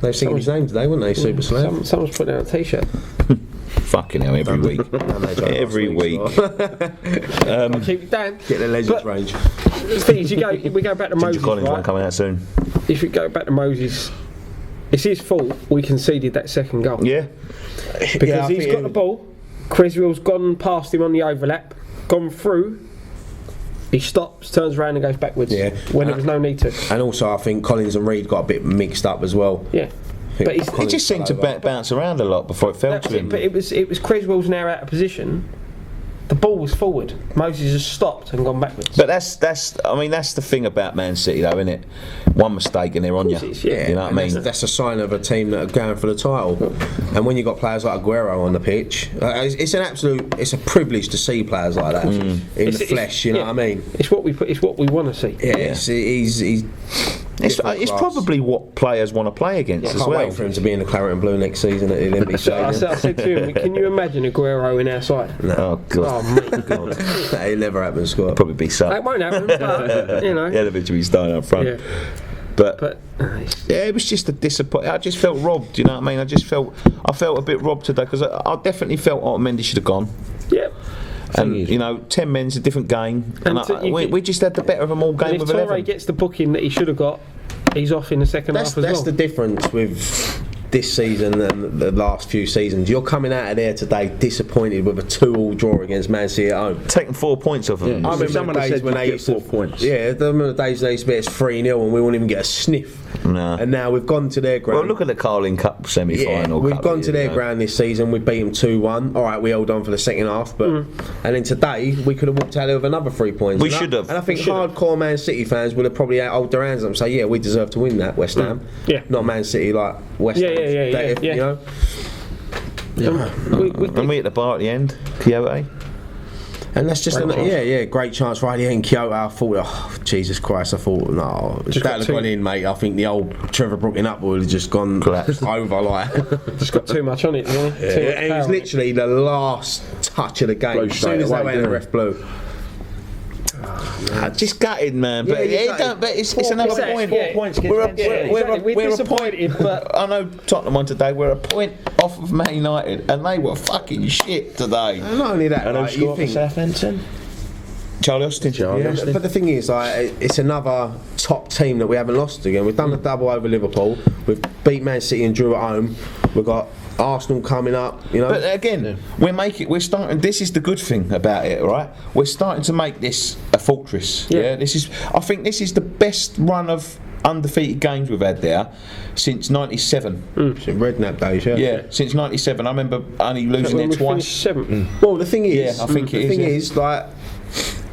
S2: They were singing his name today, weren't they? Super Slam.
S3: Someone's putting out a T-shirt.
S1: Fucking hell, every week. Every week.
S3: I'll keep it down.
S2: Get the Legends range.
S3: The thing is, we go back to Moses,
S1: Collins one
S3: right?
S1: coming out soon.
S3: If we go back to Moses, it's his fault we conceded that second goal.
S1: Yeah.
S3: Because he's got the ball, Creswell's gone past him on the overlap, gone through, he stops, turns around and goes backwards when there was no need to.
S2: And also I think Collins and Reed got a bit mixed up as well.
S3: Yeah. But
S1: He just seemed to bounce around a lot before it fell to him.
S3: But it was Creswell's now out of position. The ball was forward. Moses has stopped and gone backwards.
S1: But that's the thing about Man City though, isn't it? One mistake and they're on you.
S3: Yeah,
S1: you know what I mean?
S2: That's a sign of a team that are going for the title. And when you've got players like Aguero on the pitch, it's a privilege to see players like that in the flesh. You know what I mean?
S3: It's what we want to see.
S2: Yeah,
S1: It's probably what players want to play against as
S2: can't
S1: well.
S2: wait for him to be in the claret and blue next season at the Olympic
S3: I
S2: Stadium.
S3: said to him, can you imagine Aguero in our side?
S2: No.
S1: Oh god.
S3: Oh mate, God.
S2: That'll never happen, Scott.
S1: Probably be so.
S3: That won't happen, but, you know.
S1: The elevator be starting up front.
S3: Yeah.
S1: But yeah, it was just a disappointment. I just felt robbed. You know what I mean? I felt a bit robbed today because I definitely felt Mendy should have gone.
S3: Yeah.
S1: And 10 men's a different game, and we just had the better of them all game with 11.
S3: If Torre gets the booking that he should have got, he's off in the second half as well.
S2: That's the difference with this season and the last few seasons. You're coming out of there today disappointed with a 2-2 draw against Man City at home.
S1: Taking 4 points off them.
S2: I remember the days when they used to
S4: 4 points.
S2: Yeah, I remember the days they used to be 3-0 and we wouldn't even get a sniff.
S1: No.
S2: And now we've gone to their ground.
S1: Well, look at the Carling Cup semi-final.
S2: We've gone to their ground this season. We beat them 2-1. All right, we held on for the second half, but and then today we could have walked out there with another 3 points.
S1: We should have.
S2: And I think hardcore Man City fans would have probably hold their hands up and say, "Yeah, we deserve to win that, West Ham."
S3: Yeah.
S2: Not Man City like West Ham.
S3: Yeah.
S2: You know.
S1: And we at the bar at the end, Quixote.
S2: And that's just great chance right here in Kyoto. I thought, oh Jesus Christ! I thought, no, if that had gone in, mate. I think the old Trevor Brooking up would have just gone over like.
S3: Just got too much on it, didn't he?
S2: It was literally the last touch of the game. As soon as they went, the ref blew.
S1: Just gutted, man. But it's another point.
S3: 4
S1: points.
S3: We're disappointed, but
S1: I know Tottenham won today. We're a point off of Man United, and they were fucking shit today.
S2: And not only that, like, you think
S4: Southampton.
S1: Charlie Austin.
S2: But the thing is, like, it's another top team that we haven't lost again. We've done the double over Liverpool. We've beat Man City and drew at home. We've got Arsenal coming up, you know.
S1: But again, we're starting. This is the good thing about it, right? We're starting to make this a fortress. Yeah. I think this is the best run of undefeated games we've had there since '97.
S2: Redknapp days,
S1: Yeah, since '97. I remember only losing there twice.
S2: Well, the thing is,
S1: I think it is,
S2: like.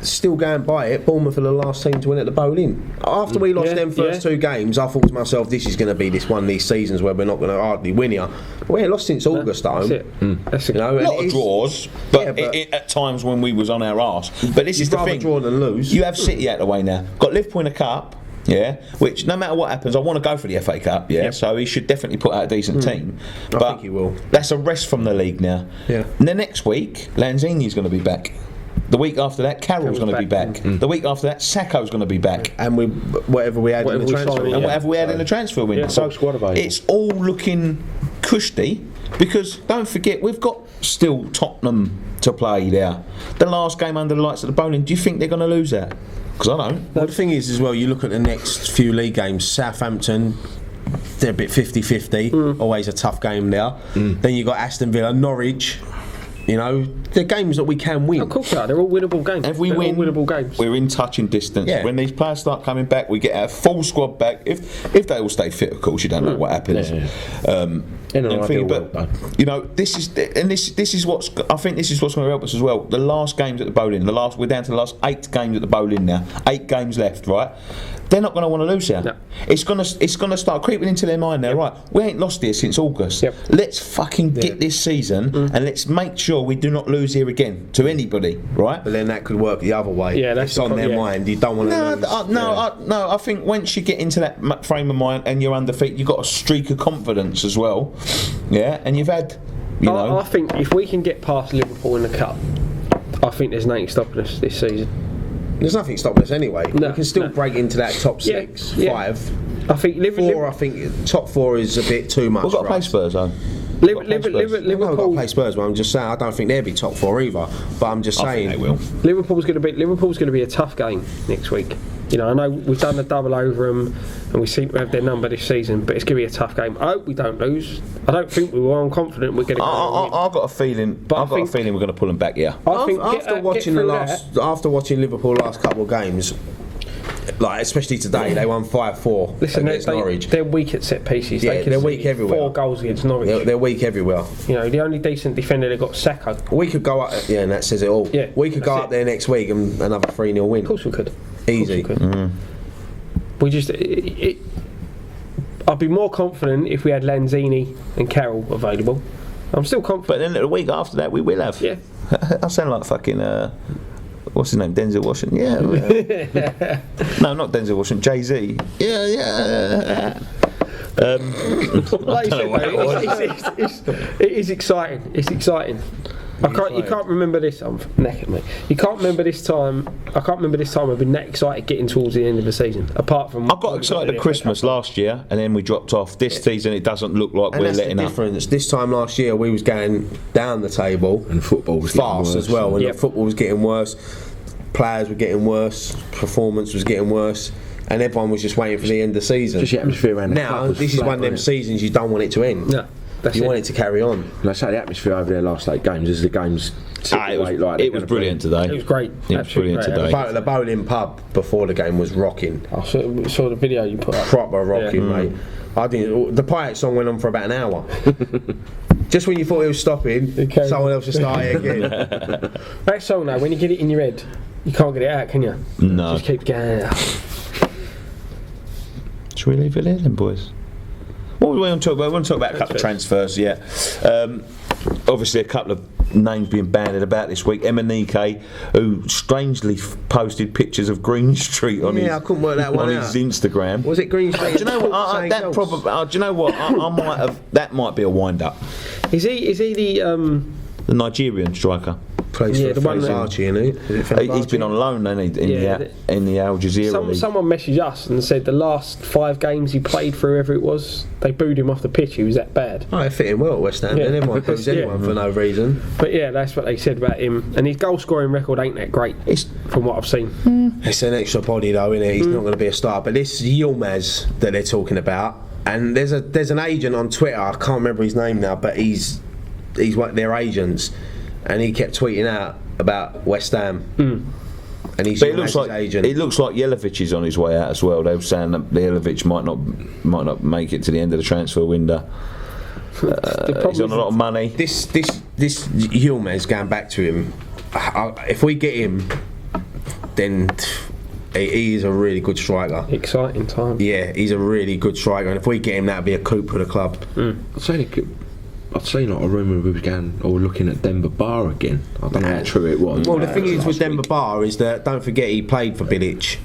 S2: Still going by it, Bournemouth are the last team to win at the Boleyn. After we lost them first 2 games, I thought to myself, this is going to be one of these seasons where we're not going to hardly win here. But we ain't lost since August at home.
S3: That's it.
S1: A lot of draws, but at times when we was on our arse. But this is the thing.
S2: Draw than lose.
S1: You have City out of the way now. Got Liverpool in a cup. Yeah, which no matter what happens, I want to go for the FA Cup. Yeah, so he should definitely put out a decent team. But
S2: I think he will.
S1: That's a rest from the league now.
S2: Yeah.
S1: And the next week, Lanzini's going to be back. The week after that, Carroll's going to be back. The week after that, Sacco's going to be back.
S2: And whatever we had in the transfer window.
S1: And whatever we had in the transfer window. So it's all looking cushy because don't forget, we've got still Tottenham to play there. The last game under the lights at the Bowling, do you think they're going to lose that? Because I don't.
S2: Well, the thing is, as well, you look at the next few league games, Southampton, they're a bit 50-50, always a tough game there. Then you got Aston Villa, Norwich. You know, they're games that we can win.
S3: Of course they are. They're all winnable games.
S1: If we win,
S3: winnable games.
S1: We're in touching distance.
S2: Yeah.
S1: When these players start coming back, we get our full squad back. If they all stay fit, of course, you don't know what happens. But you know, this is what's. I think this is what's going to help us as well. The last games at the Bowling, we're down to the last 8 games at the Bowling now. 8 games left, right? They're not going to want to lose here. No. It's going to start creeping into their mind now, right? We ain't lost here since August. Let's fucking get this season and let's make sure we do not lose here again to anybody, right?
S2: But then that could work the other way.
S3: Yeah, that's
S2: on their mind. You don't want to lose.
S1: No, I think once you get into that frame of mind and you're undefeated, you've got a streak of confidence as well. Yeah, and you've had, you know.
S3: I think if we can get past Liverpool in the Cup, I think there's nothing stopping us this season.
S2: There's nothing stopping us anyway.
S3: No,
S2: we can still break into that top
S3: Yeah,
S2: 6,
S3: yeah.
S2: 5.
S3: I think
S2: Four, I think top 4 is a bit too much.
S1: We've got to
S2: for
S1: play
S2: us.
S1: Spurs, though.
S2: We've got to
S3: Liverpool.
S2: play Spurs, but I'm just saying I don't think they'll be top 4 either. But I'm just saying
S1: I think they will.
S3: Liverpool's going to be a tough game next week. You know, I know we've done the double over them, and we seem to have their number this season, but it's going to be a tough game. I hope we don't lose. I don't think we will. I'm confident we're going to.
S1: I've got a feeling. I've got a feeling we're going to pull them back. Yeah.
S3: I think
S2: after watching Liverpool last couple of games, like especially today, they won 5-4 against Norwich.
S3: They're weak at set pieces.
S2: Yeah, they're weak everywhere.
S3: 4 goals against Norwich.
S2: They're weak everywhere.
S3: You know, the only decent defender they got, Sacco.
S2: We could go up, yeah, and that says it all.
S3: Yeah,
S2: we could go up there next week and another 3-0 win.
S3: Of course we could.
S2: Easy.
S3: We just. I'd be more confident if we had Lanzini and Carroll available. I'm still confident.
S1: But then the week after that, we will have.
S3: Yeah.
S1: I sound like fucking. What's his name? Denzel Washington. Yeah. No, not Denzel Washington. Jay-Z. Yeah.
S3: Like you said, mate, it is exciting. It's exciting. You can't remember this. I'm necking me. You can't remember this time. I can't remember this time I've been that excited getting towards the end of the season. Apart from
S1: I got excited at Christmas last year, and then we dropped off. This season, it doesn't look like we're letting up.
S2: That's the difference. This time last year, we was going down the table,
S4: and football was
S2: fast as well. And
S3: Yep.
S2: the football was getting worse. Players were getting worse. Performance was getting worse. And everyone was just waiting for the end of the season.
S4: Just the atmosphere around the club
S2: now,
S4: was
S2: this is
S4: flat,
S2: one of them
S4: wasn't
S2: seasons you don't want it to end.
S3: No, that's
S2: you
S3: it.
S2: want it to carry on.
S4: And I say the atmosphere over there last 8 games as the games.
S1: It was brilliant today.
S3: It was great.
S1: It was brilliant
S3: Absolutely great.
S1: today.
S2: The bowling pub before the game was rocking.
S3: I saw the video you put up.
S2: Proper rocking, mate. I didn't. The Pint song went on for about an hour. Just when you thought it was stopping, someone else was starting again.
S3: That song now, when you get it in your head, you can't get it out, can you?
S1: No.
S3: Just keep going.
S1: Should we leave it there then, boys? What we want to talk about? We want to talk about a couple of transfers, yeah. Obviously, a couple of names being bandied about this week. Emenike, who strangely posted pictures of Green Street on
S2: I couldn't work that one
S1: on
S2: out.
S1: his Instagram.
S2: Was it Green Street?
S1: Do you know what? Do you know what? I might have. That might be a wind-up.
S3: Is he the
S1: The Nigerian striker.
S2: Plays for
S3: the one
S2: Fenerbahce, isn't he?
S1: He's been on loan, hasn't he, in the Al Jazeera League.
S3: Someone messaged us and said the last 5 games he played for whoever it was, they booed him off the pitch. He was that bad.
S2: Oh, it fit him well at West Ham.
S3: Yeah.
S2: And everyone boos anyone for no reason.
S3: But yeah, that's what they said about him. And his goal scoring record ain't that great, from what I've seen.
S2: It's an extra body though, isn't it? He's not going to be a star. But this Yilmaz that they're talking about, and there's an agent on Twitter. I can't remember his name now, but he's one of their agents, and he kept tweeting out about West Ham. And he's his agent.
S1: It looks like Jelavic is on his way out as well. They were saying that Jelavic might not make it to the end of the transfer window. He's on a lot of money.
S2: This Yilmaz, going back to him, if we get him, then he is a really good striker.
S3: Exciting time.
S2: Yeah, he's a really good striker, and if we get him, that'd be a coup for the club.
S4: I'd say like a rumour we were going or looking at Denver Bar again. I don't know how true it was.
S2: Well, the thing is with Denver Bar is that don't forget he played for Bilic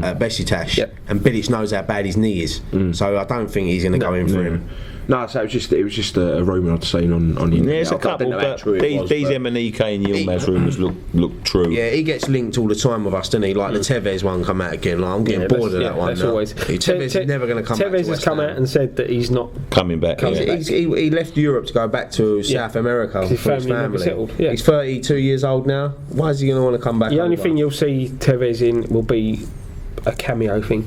S2: at Besiktas, and Bilic knows how bad his knee is, so I don't think he's going to go in for him.
S4: No, so it was just a rumour I'd seen on the internet.
S1: Yeah, it's a couple, but these Emenike and Yilmaz rumours look true.
S2: Yeah, he gets linked all the time with us, doesn't he? Like the Tevez one come out again. Like, I'm getting bored of that one now.
S3: Always.
S2: Tevez is never going to come back to
S3: Tevez has come out and said that he's not
S1: coming back.
S2: He left Europe to go back to South America for his family.
S3: Settled. Yeah.
S2: He's 32 years old now. Why is he going to want to come back?
S3: The only thing you'll see Tevez in will be a cameo thing.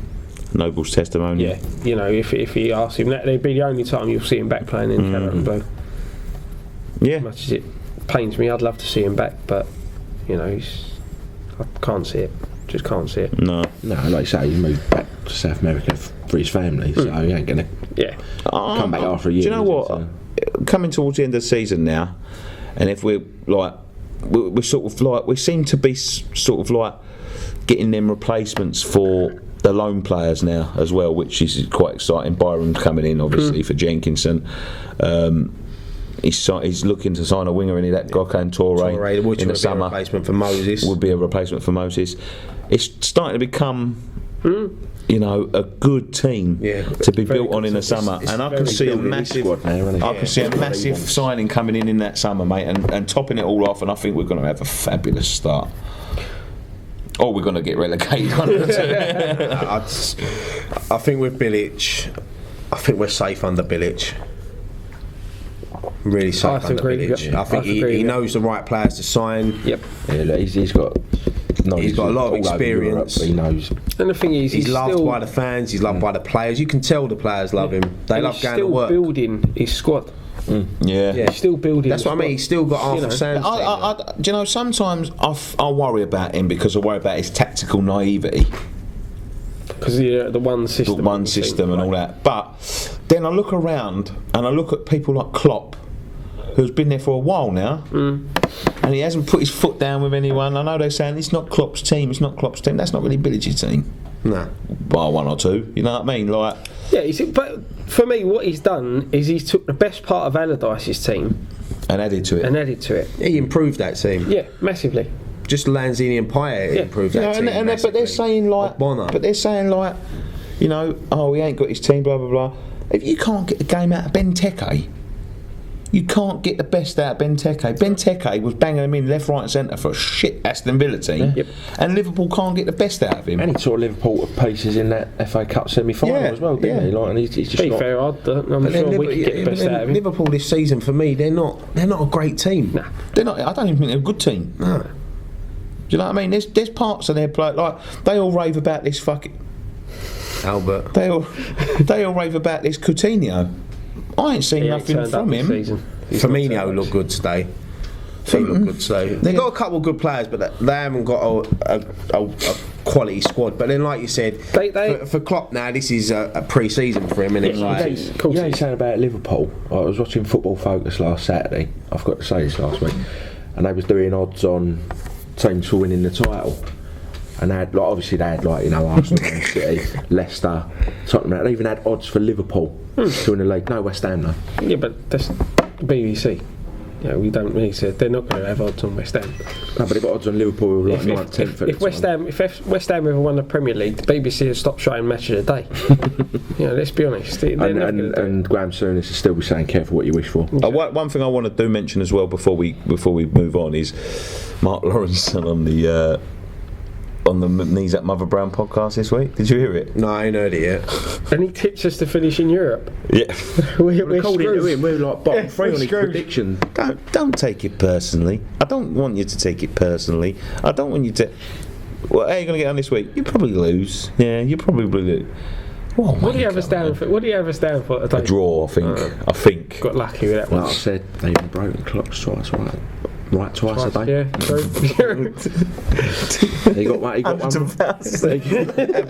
S1: Noble's testimony.
S3: Yeah, you know, if he asks him, that'd be the only time you'll see him back playing in Carrot and Blue.
S1: Yeah.
S3: As much as it pains me, I'd love to see him back, but you know, I can't see it. Just can't see it.
S1: No,
S4: like you say, he moved back to South America for his family, so he ain't gonna come back after a year.
S1: Do you know what? Coming towards the end of the season now, and if we're like, we're sort of like, we seem to be sort of like getting them replacements for the loan players now as well, which is quite exciting. Byram's coming in obviously for Jenkinson. He's looking to sign a winger in that Gokhan Toure in the summer.
S2: Replacement for Moses.
S1: Would be a replacement for Moses. It's starting to become You know, a good team to be built on in the summer, and I can see a massive, signing coming in that summer, mate, and topping it all off. And I think we're going to have a fabulous start. Or we're going to get relegated.
S2: I think with Bilic, I think we're safe under Bilic. Really safe under Bilic. I think he knows the right players to sign.
S3: Yep.
S4: Yeah, look, he's got a lot of experience. Europe, he knows.
S3: And the thing is,
S2: he's loved by the fans. He's loved by the players. You can tell the players love him. They love going to work.
S3: He's still building his squad.
S1: Yeah.
S3: He's still building.
S2: That's what I mean. He's still got Arthur Sands.
S1: Do you know? Sometimes I worry about him because I worry about his tactical naivety.
S3: Because the one system.
S1: The one system and all that. But then I look around and I look at people like Klopp, who's been there for a while now, and he hasn't put his foot down with anyone. I know they're saying it's not Klopp's team. It's not Klopp's team. That's not really Bilic's team.
S2: No.
S1: Bar one or two. You know what I mean? Like.
S3: Yeah, but for me, what he's done is he's took the best part of Allardyce's team
S1: and added to it.
S2: He improved that team.
S3: Yeah, massively.
S2: Just Lanzini and Payet improved that team.
S1: But they're saying like, you know, oh, he ain't got his team, blah blah blah. If you can't get the game out of Benteke, you can't get the best out of Benteke. Benteke was banging him in left, right, and centre for a shit Aston Villa team, and Liverpool can't get the best out of him.
S4: And he taught Liverpool to pieces in that FA Cup semi-final as well, didn't he? Like, and he's just
S3: not fair. I'm sure we could get the best out of him.
S2: Liverpool this season, for me, they're not a great team.
S3: Nah,
S1: they're not. I don't even think they're a good team.
S2: No.
S1: Do you know what I mean? There's parts of their play like they all rave about this fucking
S2: Albert.
S1: They all rave about this Coutinho. I ain't seen nothing from him.
S2: Firmino looked good today. They've got a couple of good players, but they haven't got a quality squad. But then, like you said, for Klopp now, this is a pre-season for him, and it's like.
S4: You know, saying about Liverpool. I was watching Football Focus last Saturday. I forgot to say this last week, and they was doing odds on teams for winning the title. And they had, obviously, Arsenal, Man City, Leicester, Tottenham. They even had odds for Liverpool to win the league. No West Ham, though.
S3: Yeah, but that's BBC. Yeah, we don't really say they're not going to have odds on West Ham.
S4: No, but they've got odds on Liverpool like 9th, 10th.
S3: If West Ham ever won the Premier League, the BBC would stop showing Match of the Day. Let's be honest.
S4: And Graham Souness will still be saying, careful what you wish for.
S1: One thing I want to do mention as well before we move on is Mark Lawrenson on the Knees Up Mother Brown podcast this week. Did you hear it?
S2: No, I ain't heard it yet.
S3: And he tips us to finish in Europe.
S1: Yeah.
S3: we're
S4: called into him. We're like bottom three on his prediction.
S1: Don't take it personally. I don't want you to take it personally. I don't want you to. Well, how are you going to get on this week? You probably lose. Yeah, you probably lose. Oh,
S3: what do you have us down for? What do you have us down for today?
S1: A draw, I think.
S3: Got lucky with that one.
S4: Like I said, they've been broken clocks twice, right? Right, twice a day.
S3: Yeah, true.
S4: He got one.
S2: Abu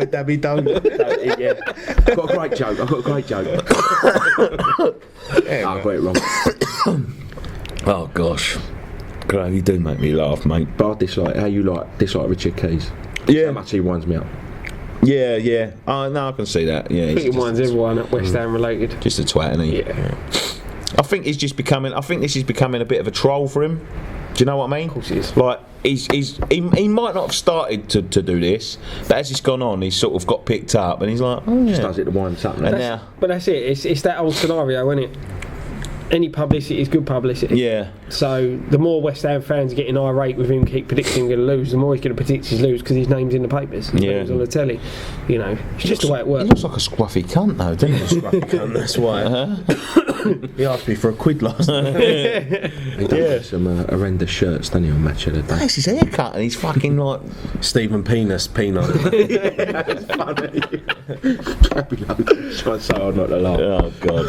S2: Dhabi don't.
S4: Yeah. I've got a great joke. I got it wrong.
S1: Oh gosh, Graham, you do make me laugh, mate.
S4: But I dislike Richard Keys.
S1: Yeah,
S4: how much he winds me up.
S1: Yeah. No, I can see that. Yeah,
S3: I think he winds everyone at West Ham related.
S1: Just a twat, isn't he?
S3: Yeah.
S1: I think this is becoming a bit of a troll for him. Do you know what I mean?
S3: Of course he is.
S1: Like he might not have started to do this, but as it's gone on, he's sort of got picked up, and he's like,
S4: just does it to wind us up.
S3: But that's it. It's that old scenario, isn't it? Any publicity is good publicity.
S1: Yeah.
S3: So the more West Ham fans are getting irate with him, keep predicting he's going to lose, the more he's going to predict he's lose because his name's in the papers. His name's on the telly. It's just the way it works.
S1: He looks like a scruffy cunt, though, doesn't he?
S2: Scruffy cunt, that's why. He asked me for a quid last night.
S4: He does some horrendous shirts, doesn't he, on Match of the Day?
S1: That's his haircut, and he's fucking like
S2: Stephen Penis.
S4: It's funny. Trying so hard not to laugh.
S1: Oh God.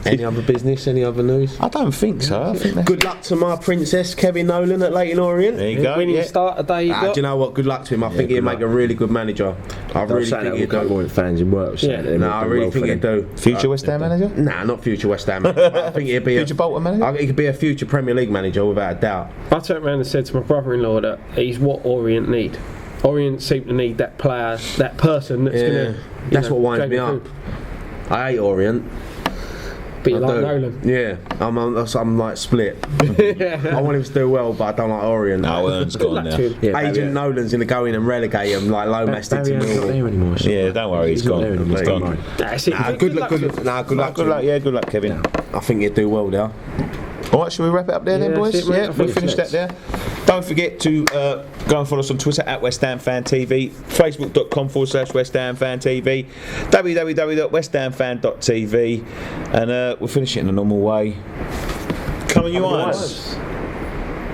S2: Any other business? Any other news?
S1: I don't think so. I think
S2: good luck to my princess Kevin Nolan at Leyton Orient.
S1: There you go.
S3: Winning start a day.
S2: Do you know what? Good luck to him. I think he'll make a really good manager. I really think he'll do.
S4: Fans in work.
S2: No, I really think he'll do.
S1: Future West Ham manager?
S2: Nah, not future West Ham. I think he'll be
S1: future Bolton manager.
S2: He could be a future Premier League manager without a doubt.
S3: I turned around and said to my brother-in-law that he's what Orient need. Orient seem to need that player, that person that's going to.
S2: That's what winds me up. I hate Orient.
S3: But you
S2: I
S3: like
S2: do.
S3: Nolan.
S2: Yeah, I'm like split. I want him to do well, but I don't like Orient.
S1: No, Ern's gone now.
S2: Agent Nolan's going to go in and relegate him like Lomas did to
S4: Barry ain't not
S2: Millwall.
S4: there anymore. So
S1: Yeah, don't worry, he's gone.
S4: not there anymore,
S1: He's
S4: don't
S1: gone.
S4: worry.
S3: That's it.
S2: Good luck. Good luck.
S1: Yeah, good luck, Kevin.
S2: I think he'd do well there.
S1: All right, shall we wrap it up there then,
S3: Yeah,
S1: boys?
S3: that's it, mate. I
S1: Yeah,
S3: think
S1: we'll finish that
S3: let's.
S1: there. Don't forget to go and follow us on Twitter at West Ham Fan TV, facebook.com/West Ham Fan TV, www.westhamfan.tv, and we'll finish it in the normal way. Come on, you irons.